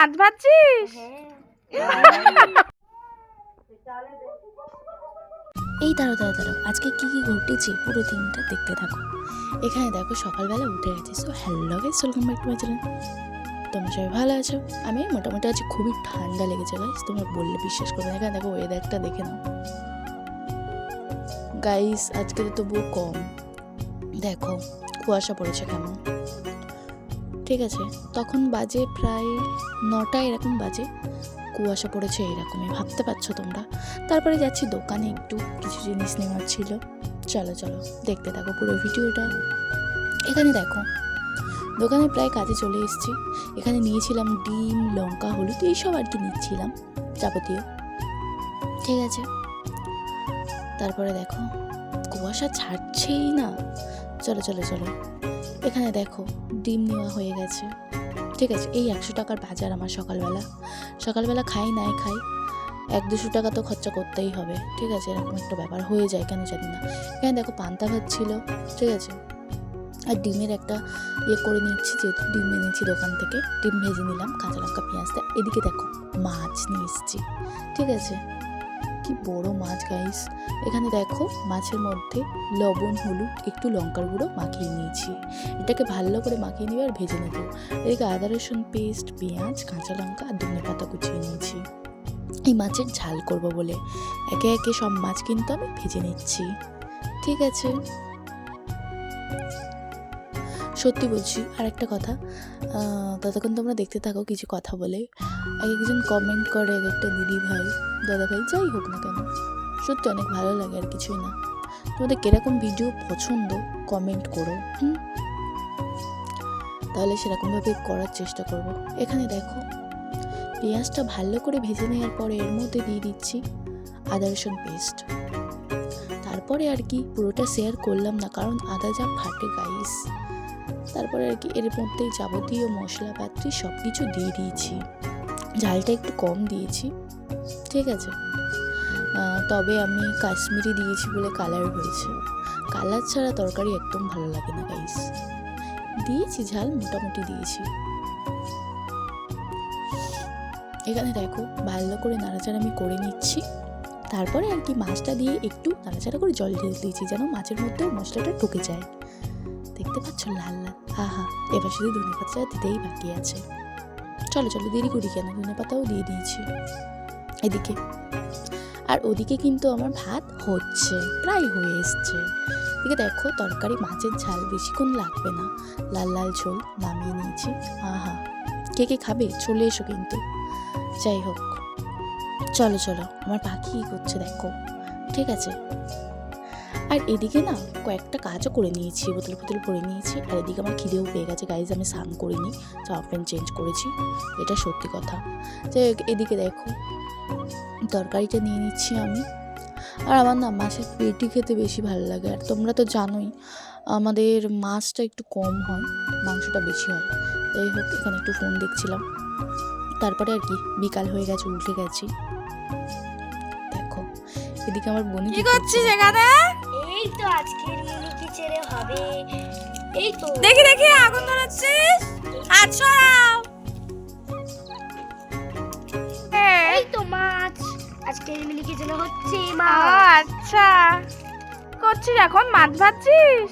মাছ ভাজছিস? এই দাঁড়ো, আজকে কি ঘটেছে পুরো দিনটা দেখতে থাকো। এখানে দেখো সকালবেলা উঠে গেছি। So hello guys, welcome back to my channel. তোমরা সবাই ভালো আছো? আমি মোটামুটি আছি। খুবই ঠান্ডা লেগেছে গাইস, তোমরা বললে বিশ্বাস করবে না। এখানে দেখো ওয়েদারটা দেখে নাও গাইস, আজকে তো তবুও কম। দেখো কুয়াশা পড়েছে কেমন, ঠিক আছে। তখন বাজে প্রায় 9টা এরকম বাজে, কুয়াশা পড়েছে এইরকমই, ভাবতে পারছো তোমরা। তারপরে যাচ্ছি দোকানে, একটু কিছু জিনিস নেওয়ার ছিল। চলো দেখতে থাকো পুরো ভিডিওটা। এখানে দেখো দোকানে প্রায় কাজে চলে এসেছি। এখানে নিয়েছিলাম ডিম, লঙ্কা, হলুদ, এইসব আর কি নিচ্ছিলাম যাবতীয়, ঠিক আছে। তারপরে দেখো কুয়াশা ছাড়ছেই না। চলো এখানে দেখো ডিম নেওয়া হয়ে গেছে, ঠিক আছে। এই 100 টাকার বাজার আমার সকালবেলা খাই নাই খাই 100-200 টাকা তো খরচা করতেই হবে, ঠিক আছে। এরকম একটা ব্যাপার হয়ে যায় কেন জানি না। এখানে দেখো পান্তা ভাত ছিল, ঠিক আছে। আর ডিমের একটা করে নিচ্ছি, যেহেতু ডিম এনেছি দোকান থেকে, ডিম ভেজে নিলাম কাঁচা লঙ্কা পেঁয়াজটা। এদিকে দেখো মাছ নিয়ে এসেছি, ঠিক আছে। কি বড় মাছ গাইস। এখানে দেখো মাছের মধ্যে লবণ, হলুদ, একটু লঙ্কার গুঁড়ো মাখিয়ে নিয়েছি। এটাকে ভালো করে মাখিয়ে নিয়ে আর ভেজে নেব। এদিকে আদা রসুন পেস্ট, পেঁয়াজ, কাঁচা লঙ্কা আর ধনে পাতা কুচিয়ে নিয়েছি এই মাছের ঝাল করব বলে। একে একে সব মাছ কিন্তু আমি ভেজে নিচ্ছি, ঠিক আছে। সত্যি বলছি, আর একটা কথা, ততক্ষণ তোমরা দেখতে থাকো কিছু কথা বলে। একজন কমেন্ট করে, একটা দিদি ভাই, দাদা ভাই, যাই হোক না কেন, সত্যি অনেক ভালো লাগে, আর কিছুই না। তোমাদের কিরকম ভিডিও পছন্দ কমেন্ট করো, তাহলে সেরকমভাবে করার চেষ্টা করব। এখানে দেখো পেঁয়াজটা ভালো করে ভেজে নেওয়ার পরে এর মধ্যে দিয়ে দিচ্ছি আদা রসুন পেস্ট। তারপরে আর কি পুরোটা শেয়ার করলাম না, কারণ আদা যা ফাটে গাইস। তারপরে আর কি এর মধ্যেই যাবতীয় মশলাপাতি সব কিছু দিয়ে দিয়েছি। ঝালটা একটু কম দিয়েছি, ঠিক আছে। তবে আমি কাশ্মীরি দিয়েছি বলে কালার হয়েছে। কালার ছাড়া তরকারি একদম ভালো লাগে না গাইস। দিয়েছি ঝাল, মোটামুটি দিয়েছি। এখানে দেখো ভালো করে নাড়াচাড়া আমি করে নিচ্ছি। তারপরে আর কি মাছটা দিয়ে একটু নাড়াচাড়া করে জল ঢেলে দিয়েছি, যেন মাছের মধ্যেও মশলাটা ঢুকে যায়। দেখতে পাচ্ছ লাল লাল, আহা। এবার শুধু ধনে পাতা দিতেই বাকি আছে। চলো দেরি করি কেন, ধনে পাতাও দিয়ে দিয়েছি এদিকে। আর ওদিকে কিন্তু আমার ভাত হচ্ছে, প্রায় হয়ে এসছে। এদিকে দেখো তরকারি মাছের ঝাল বেশিক্ষণ লাগবে না, লাল লাল ঝোল নামিয়ে নিয়েছি। আহা, কে খাবে চলে এসো কিন্তু। যাই হোক, চলো আমার পাখি করছে দেখো, ঠিক আছে। আর এদিকে না কয়েকটা কাজও করে নিয়েছি, বোতল ভরে নিয়েছি। আর এদিকে আমার খিদেও পেয়ে গেছে গাইজ, আমি স্নান করিনি, জামা প্যান্ট চেঞ্জ করেছি, এটা সত্যি কথা। যাই হোক, এদিকে দেখো তরকারিটা নিয়ে নিচ্ছি আমি। আর আমার না মাছের পেটি খেতে বেশি ভালো লাগে। আর তোমরা তো জানোই আমাদের মাছটা একটু কম হয়, মাংসটা বেশি হয়। যাই হোক, এখানে একটু ফোন দেখছিলাম। তারপরে আর কি বিকাল হয়ে গেছে, উঠে গেছি। দেখো এদিকে আমার বোন কি করছিস এখানে? এই তো আজকের মিনি কিচেনে হবে। এই তো দেখি আগুন ধরাচ্ছিস। আচ্ছা এই তো মাছ আজকের মিনি কিচেনে হচ্ছে মাছ। আচ্ছা করছিস এখন, মাছ ভাজছিস?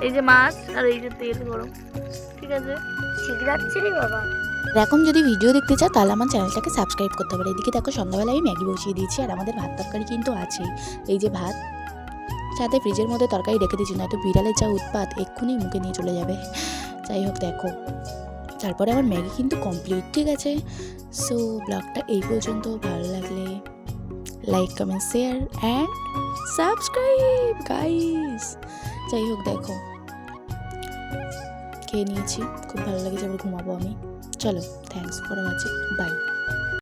এই যে মাছ আর এই যে তেল গরম, ঠিক আছে। ঠিক যাচ্ছে রে বাবা। এরকম যদি ভিডিও দেখতে চাও তাহলে আমার চ্যানেলটাকে সাবস্ক্রাইব করতে পারো। এদিকে দেখো সন্ধ্যাবেলায় আমি ম্যাগি বসিয়ে দিয়েছি। আর আমাদের ভাত তরকারি কিন্তু আছেই। এই যে ভাত, সাথে ফ্রিজের মধ্যে তরকারি রেখে দিয়েছি, নয়তো বিড়ালের যা উৎপাত, এক্ষুনি মুখে নিয়ে চলে যাবে। যাই হোক দেখো, তারপরে আমার ম্যাগি কিন্তু কমপ্লিট, ঠিক আছে। সো ব্লগটা এই পর্যন্ত। ভালো লাগলে like, comment, share and subscribe guys. যাই হোক দেখো খেয়ে নিয়েছি, খুব ভালো লেগেছে, এবার ঘুমাবো আমি। চলো, থ্যাংকস ফর ওয়াচিং, বাই।